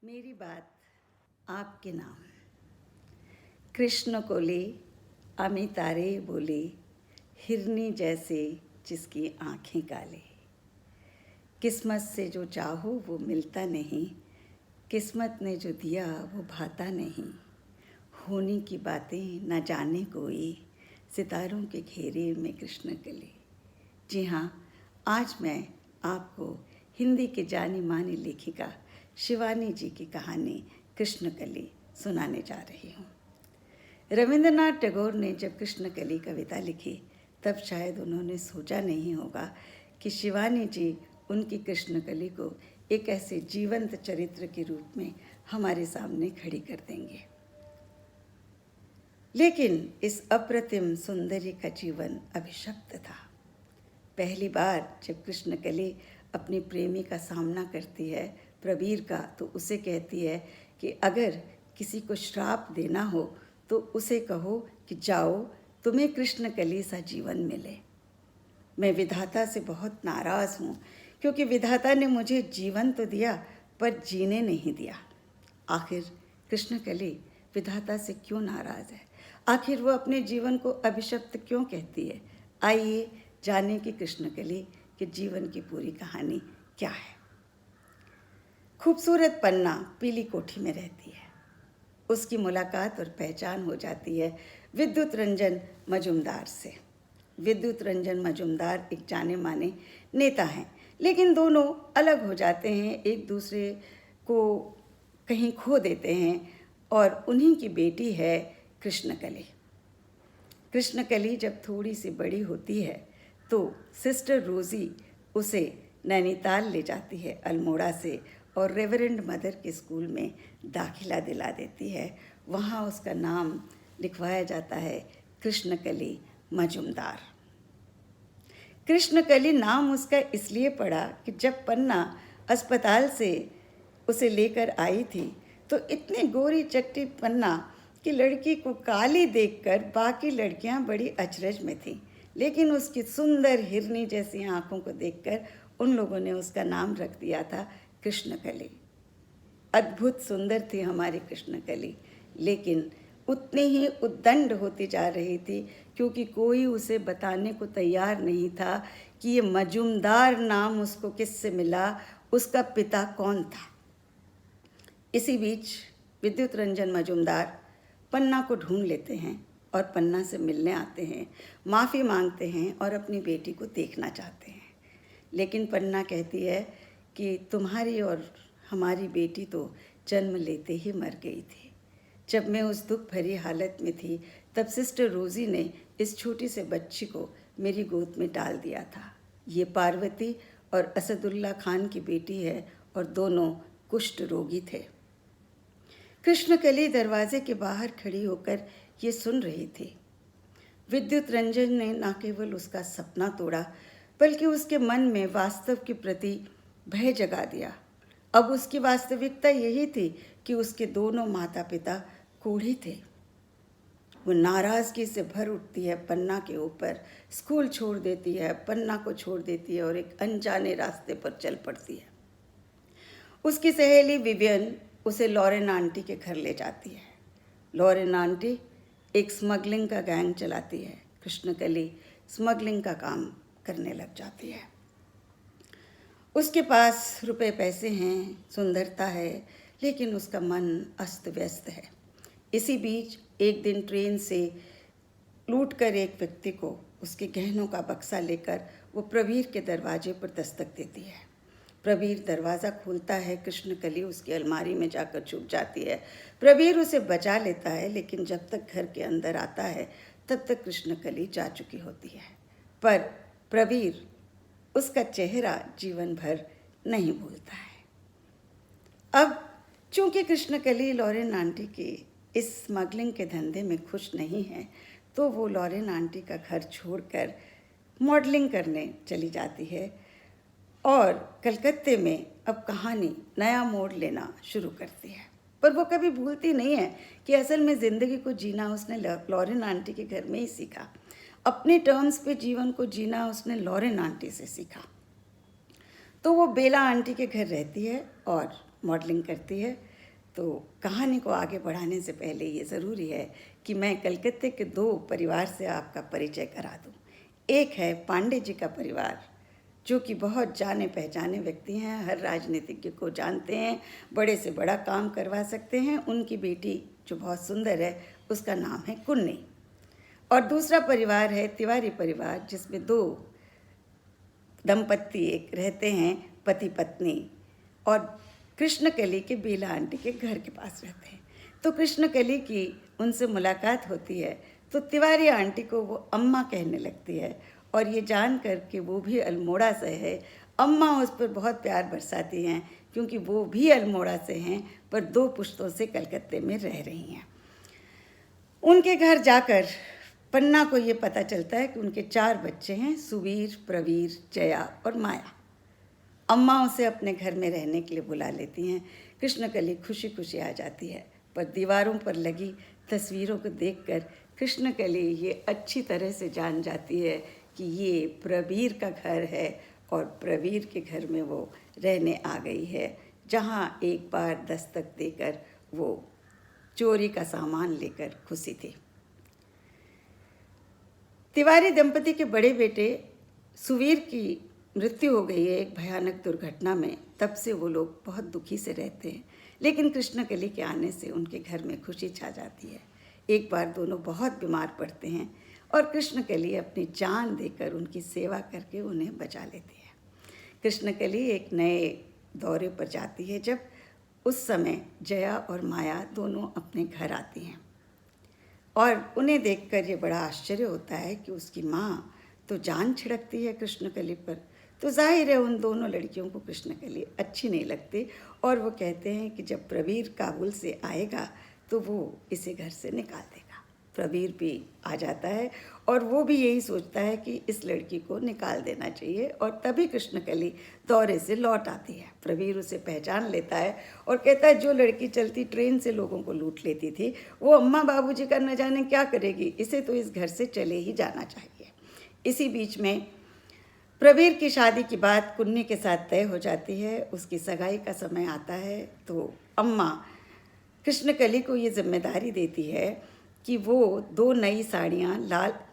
मेरी बात आपके नाम। कृष्ण को ले अमी तारे बोले, हिरनी जैसे जिसकी आँखें काले। किस्मत से जो चाहो वो मिलता नहीं, किस्मत ने जो दिया वो भाता नहीं। होने की बातें न जाने कोई, सितारों के घेरे में कृष्ण कली। जी हाँ, आज मैं आपको हिंदी के जानी मानी लेखिका शिवानी जी की कहानी कृष्णकली सुनाने जा रही हूँ। रविंद्रनाथ टैगोर ने जब कृष्णकली कविता लिखी तब शायद उन्होंने सोचा नहीं होगा कि शिवानी जी उनकी कृष्णकली को एक ऐसे जीवंत चरित्र के रूप में हमारे सामने खड़ी कर देंगे। लेकिन इस अप्रतिम सुंदरी का जीवन अभिशप्त था। पहली बार जब कृष्णकली अपनी प्रेमी का सामना करती है, प्रवीर का, तो उसे कहती है कि अगर किसी को श्राप देना हो तो उसे कहो कि जाओ, तुम्हें कृष्णकली सा जीवन मिले। मैं विधाता से बहुत नाराज़ हूँ क्योंकि विधाता ने मुझे जीवन तो दिया पर जीने नहीं दिया। आखिर कृष्णकली विधाता से क्यों नाराज़ है? आखिर वो अपने जीवन को अभिशप्त क्यों कहती है? आइए जाने कि कृष्णकली के जीवन की पूरी कहानी क्या है। खूबसूरत पन्ना पीली कोठी में रहती है। उसकी मुलाकात और पहचान हो जाती है विद्युत रंजन मजुमदार से। विद्युत रंजन मजुमदार एक जाने माने नेता हैं, लेकिन दोनों अलग हो जाते हैं, एक दूसरे को कहीं खो देते हैं और उन्हीं की बेटी है कृष्णकली। कृष्णकली जब थोड़ी सी बड़ी होती है तो सिस्टर रोज़ी उसे नैनीताल ले जाती है अल्मोड़ा से और रेवरेंड मदर के स्कूल में दाखिला दिला देती है। वहाँ उसका नाम लिखवाया जाता है कृष्णकली मजुमदार। कृष्णकली नाम उसका इसलिए पड़ा कि जब पन्ना अस्पताल से उसे लेकर आई थी तो इतनी गोरी चट्टी पन्ना कि लड़की को काली देखकर बाकी लड़कियां बड़ी अचरज में थीं, लेकिन उसकी सुंदर हिरनी जैसी आँखों को देखकर उन लोगों ने उसका नाम रख दिया था कृष्णकली। अद्भुत सुंदर थी हमारी कृष्णकली, लेकिन उतनी ही उद्दंड होती जा रही थी क्योंकि कोई उसे बताने को तैयार नहीं था कि ये मजुमदार नाम उसको किससे मिला, उसका पिता कौन था। इसी बीच विद्युत रंजन मजुमदार पन्ना को ढूंढ लेते हैं और पन्ना से मिलने आते हैं, माफ़ी मांगते हैं और अपनी बेटी को देखना चाहते हैं। लेकिन पन्ना कहती है कि तुम्हारी और हमारी बेटी तो जन्म लेते ही मर गई थी। जब मैं उस दुख भरी हालत में थी तब सिस्टर रोज़ी ने इस छोटी से बच्ची को मेरी गोद में डाल दिया था। ये पार्वती और असदुल्ला खान की बेटी है और दोनों कुष्ठ रोगी थे। कृष्णकली दरवाजे के बाहर खड़ी होकर ये सुन रही थी। विद्युत रंजन ने न केवल उसका सपना तोड़ा बल्कि उसके मन में वास्तव के प्रति भय जगा दिया। अब उसकी वास्तविकता यही थी कि उसके दोनों माता पिता कोढ़ी थे। वो नाराज़गी से भर उठती है पन्ना के ऊपर, स्कूल छोड़ देती है, पन्ना को छोड़ देती है और एक अनजाने रास्ते पर चल पड़ती है। उसकी सहेली विवियन उसे लॉरेन आंटी के घर ले जाती है। लॉरेन आंटी एक स्मगलिंग का गैंग चलाती है। कृष्णकली स्मगलिंग का काम करने लग जाती है। उसके पास रुपए पैसे हैं, सुंदरता है, लेकिन उसका मन अस्त व्यस्त है। इसी बीच एक दिन ट्रेन से लूटकर एक व्यक्ति को उसके गहनों का बक्सा लेकर वो प्रवीर के दरवाजे पर दस्तक देती है। प्रवीर दरवाज़ा खोलता है, कृष्णकली उसकी अलमारी में जाकर छुप जाती है। प्रवीर उसे बचा लेता है, लेकिन जब तक घर के अंदर आता है तब तक कृष्णकली जा चुकी होती है। पर प्रवीर उसका चेहरा जीवन भर नहीं भूलता है। अब चूंकि कृष्णकली लॉरेन आंटी की इस स्मगलिंग के धंधे में खुश नहीं है तो वो लॉरेन आंटी का घर छोड़कर मॉडलिंग करने चली जाती है और कलकत्ते में अब कहानी नया मोड़ लेना शुरू करती है। पर वो कभी भूलती नहीं है कि असल में ज़िंदगी को जीना उसने लॉरेन आंटी के घर में ही सीखा। अपने टर्म्स पे जीवन को जीना उसने लॉरेन आंटी से सीखा। तो वो बेला आंटी के घर रहती है और मॉडलिंग करती है। तो कहानी को आगे बढ़ाने से पहले ये ज़रूरी है कि मैं कलकत्ते के 2 परिवार से आपका परिचय करा दूं। एक है पांडे जी का परिवार, जो कि बहुत जाने पहचाने व्यक्ति हैं, हर राजनीतिज्ञ को जानते हैं, बड़े से बड़ा काम करवा सकते हैं। उनकी बेटी जो बहुत सुंदर है, उसका नाम है कुन्नी। और दूसरा परिवार है तिवारी परिवार, जिसमें 2 दंपत्ति एक रहते हैं, पति पत्नी, और कृष्णकली के बेला आंटी के घर के पास रहते हैं। तो कृष्णकली की उनसे मुलाकात होती है तो तिवारी आंटी को वो अम्मा कहने लगती है, और ये जान कर कि वो भी अल्मोड़ा से है, अम्मा उस पर बहुत प्यार बरसाती हैं, क्योंकि वो भी अल्मोड़ा से हैं पर 2 पुश्तों से कलकत्ते में रह रही हैं। उनके घर जाकर पन्ना को ये पता चलता है कि उनके 4 बच्चे हैं, सुवीर, प्रवीर, जया और माया। अम्मा उसे अपने घर में रहने के लिए बुला लेती हैं। कृष्णकली खुशी खुशी आ जाती है, पर दीवारों पर लगी तस्वीरों को देखकर कृष्णकली ये अच्छी तरह से जान जाती है कि ये प्रवीर का घर है, और प्रवीर के घर में वो रहने आ गई है, जहाँ एक बार दस्तक देकर वो चोरी का सामान लेकर घुसी थी। तिवारी दंपति के बड़े बेटे सुवीर की मृत्यु हो गई है एक भयानक दुर्घटना में। तब से वो लोग बहुत दुखी से रहते हैं, लेकिन कृष्णकली के आने से उनके घर में खुशी छा जाती है। एक बार दोनों बहुत बीमार पड़ते हैं और कृष्णकली अपनी जान देकर उनकी सेवा करके उन्हें बचा लेती है। कृष्णकली एक नए दौरे पर जाती है, जब उस समय जया और माया दोनों अपने घर आती हैं, और उन्हें देखकर ये बड़ा आश्चर्य होता है कि उसकी माँ तो जान छिड़कती है कृष्णकली पर। तो जाहिर है उन दोनों लड़कियों को कृष्णकली अच्छी नहीं लगती, और वो कहते हैं कि जब प्रवीर काबुल से आएगा तो वो इसे घर से निकाल देगा। प्रवीर भी आ जाता है, और वो भी यही सोचता है कि इस लड़की को निकाल देना चाहिए, और तभी कृष्णकली दौरे से लौट आती है। प्रवीर उसे पहचान लेता है और कहता है, जो लड़की चलती ट्रेन से लोगों को लूट लेती थी, वो अम्मा बाबूजी का न जाने क्या करेगी, इसे तो इस घर से चले ही जाना चाहिए। इसी बीच में प्रवीर की शादी की बात कुन्नी के साथ तय हो जाती है। उसकी सगाई का समय आता है तो अम्मा कृष्णकली को ये जिम्मेदारी देती है कि वो 2 नई साड़ियाँ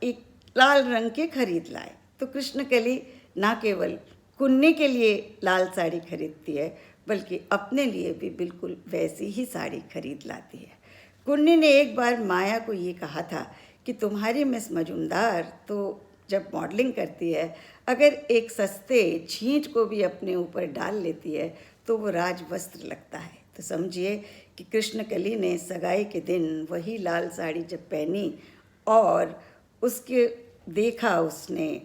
एक लाल रंग के खरीद लाए। तो कृष्णकली ना केवल कुन्नी के लिए लाल साड़ी खरीदती है, बल्कि अपने लिए भी बिल्कुल वैसी ही साड़ी खरीद लाती है। कुन्नी ने एक बार माया को ये कहा था कि तुम्हारी मिस मजुमदार तो जब मॉडलिंग करती है, अगर एक सस्ते छींट को भी अपने ऊपर डाल लेती है तो वो राजवस्त्र लगता है। तो समझिए कि कृष्णकली ने सगाई के दिन वही लाल साड़ी जब पहनी और उसके देखा, उसने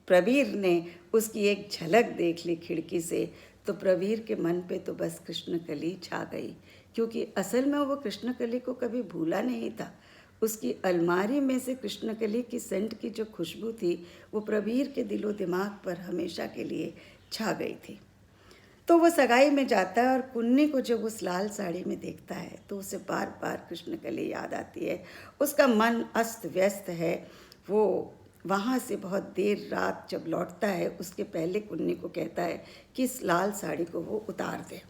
प्रवीर ने उसकी एक झलक देख ली खिड़की से, तो प्रवीर के मन पे तो बस कृष्णकली छा गई, क्योंकि असल में वो कृष्णकली को कभी भूला नहीं था। उसकी अलमारी में से कृष्णकली की सेंट की जो खुशबू थी, वो प्रवीर के दिलो दिमाग पर हमेशा के लिए छा गई थी। तो वो सगाई में जाता है और कुन्नी को जब उस लाल साड़ी में देखता है तो उसे बार बार कृष्णकली याद आती है। उसका मन अस्त व्यस्त है। वो वहाँ से बहुत देर रात जब लौटता है, उसके पहले कुन्नी को कहता है कि इस लाल साड़ी को वो उतार दे।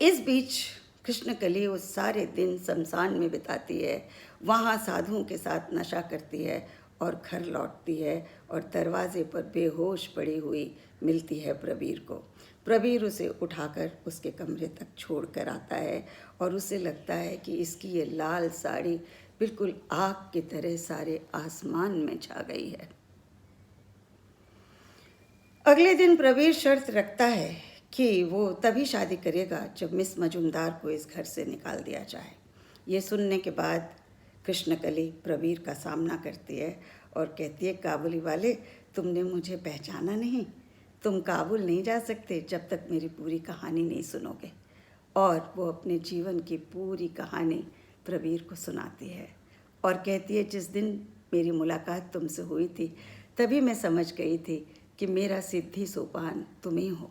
इस बीच कृष्णकली उस सारे दिन शमशान में बिताती है, वहाँ साधुओं के साथ नशा करती है और घर लौटती है, और दरवाजे पर बेहोश पड़ी हुई मिलती है प्रवीर को। प्रवीर उसे उठाकर उसके कमरे तक छोड़ कर आता है, और उसे लगता है कि इसकी ये लाल साड़ी बिल्कुल आग की तरह सारे आसमान में छा गई है। अगले दिन प्रवीर शर्त रखता है कि वो तभी शादी करेगा जब मिस मजुमदार को इस घर से निकाल दिया जाए। ये सुनने के बाद कृष्णकली प्रवीर का सामना करती है और कहती है, काबुली वाले, तुमने मुझे पहचाना नहीं। तुम काबुल नहीं जा सकते जब तक मेरी पूरी कहानी नहीं सुनोगे। और वो अपने जीवन की पूरी कहानी प्रवीर को सुनाती है और कहती है, जिस दिन मेरी मुलाकात तुमसे हुई थी तभी मैं समझ गई थी कि मेरा सिद्धि सोपान तुम ही हो।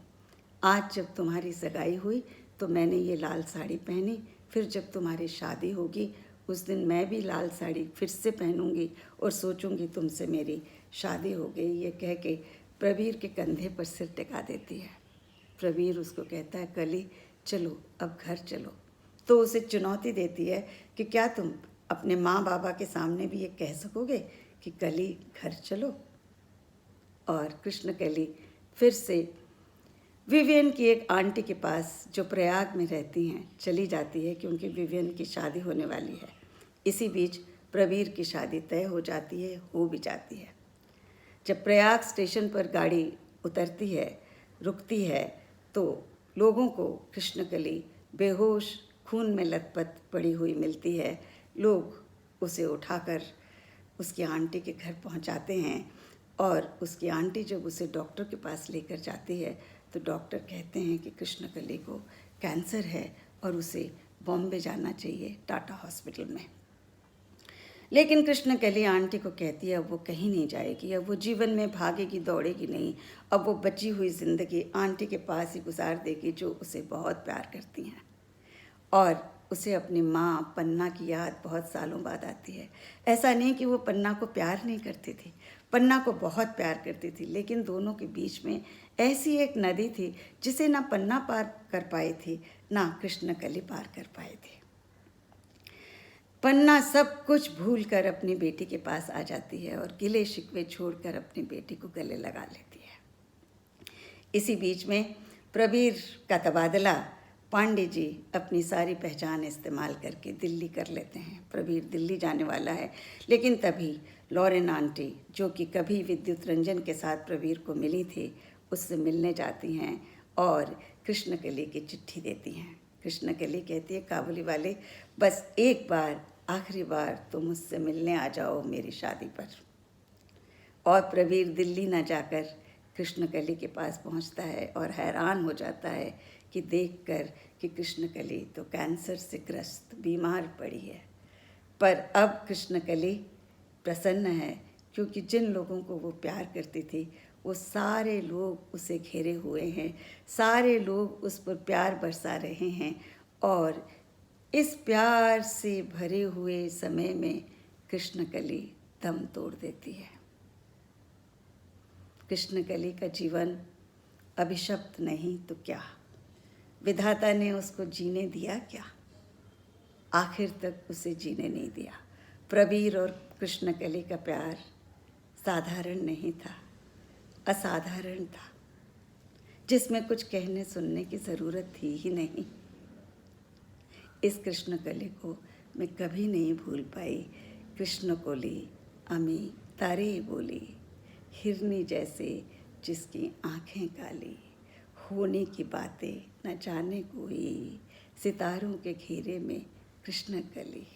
आज जब तुम्हारी सगाई हुई तो मैंने ये लाल साड़ी पहनी, फिर जब तुम्हारी शादी होगी उस दिन मैं भी लाल साड़ी फिर से पहनूंगी और सोचूंगी तुमसे मेरी शादी हो गई। ये कह के प्रवीर के कंधे पर सिर टिका देती है। प्रवीर उसको कहता है, कली, चलो अब घर चलो। तो उसे चुनौती देती है कि क्या तुम अपने माँ बाबा के सामने भी ये कह सकोगे कि कली घर चलो। और कृष्ण कली फिर से विवियन की एक आंटी के पास जो प्रयाग में रहती हैं चली जाती है क्योंकि विवियन की शादी होने वाली है। इसी बीच प्रवीर की शादी तय हो जाती है, हो भी जाती है। जब प्रयाग स्टेशन पर गाड़ी उतरती है, रुकती है, तो लोगों को कृष्णकली बेहोश खून में लथपथ पड़ी हुई मिलती है। लोग उसे उठाकर उसकी आंटी के घर पहुंचाते हैं और उसकी आंटी जब उसे डॉक्टर के पास लेकर जाती है तो डॉक्टर कहते हैं कि कृष्णकली को कैंसर है और उसे बॉम्बे जाना चाहिए टाटा हॉस्पिटल में। लेकिन कृष्णकली आंटी को कहती है अब वो कहीं नहीं जाएगी, अब वो जीवन में भागेगी दौड़ेगी नहीं, अब वो बची हुई ज़िंदगी आंटी के पास ही गुजार देगी जो उसे बहुत प्यार करती हैं। और उसे अपनी माँ पन्ना की याद बहुत सालों बाद आती है। ऐसा नहीं कि वो पन्ना को प्यार नहीं करती थी, पन्ना को बहुत प्यार करती थी, लेकिन दोनों के बीच में ऐसी एक नदी थी जिसे ना पन्ना पार कर पाई थी ना कृष्णकली पार कर पाई थी। पन्ना सब कुछ भूल कर अपनी बेटी के पास आ जाती है और गिले शिकवे छोड़कर अपनी बेटी को गले लगा लेती है। इसी बीच में प्रवीर का तबादला पांडे जी अपनी सारी पहचान इस्तेमाल करके दिल्ली कर लेते हैं। प्रवीर दिल्ली जाने वाला है, लेकिन तभी लॉरेन आंटी जो कि कभी विद्युत रंजन के साथ प्रवीर को मिली थी उससे मिलने जाती हैं और कृष्णकली की चिट्ठी देती हैं। कृष्णकली कहती है काबुली वाले बस एक बार आखिरी बार तो मुझसे मिलने आ जाओ मेरी शादी पर। और प्रवीर दिल्ली न जाकर कृष्णकली के पास पहुंचता है और हैरान हो जाता है कि देखकर कि कृष्णकली तो कैंसर से ग्रस्त बीमार पड़ी है। पर अब कृष्णकली प्रसन्न है क्योंकि जिन लोगों को वो प्यार करती थी वो सारे लोग उसे घेरे हुए हैं, सारे लोग उस पर प्यार बरसा रहे हैं। और इस प्यार से भरे हुए समय में कृष्णकली दम तोड़ देती है। कृष्णकली का जीवन अभिशप्त नहीं तो क्या, विधाता ने उसको जीने दिया क्या? आखिर तक उसे जीने नहीं दिया। प्रवीर और कृष्णकली का प्यार साधारण नहीं था, असाधारण था, जिसमें कुछ कहने सुनने की ज़रूरत थी ही नहीं। इस कृष्णकली को मैं कभी नहीं भूल पाई। कृष्ण कोली अमी तारे बोली, हिरनी जैसे जिसकी आँखें काली, होने की बातें न जाने कोई, सितारों के घेरे में कृष्णकली।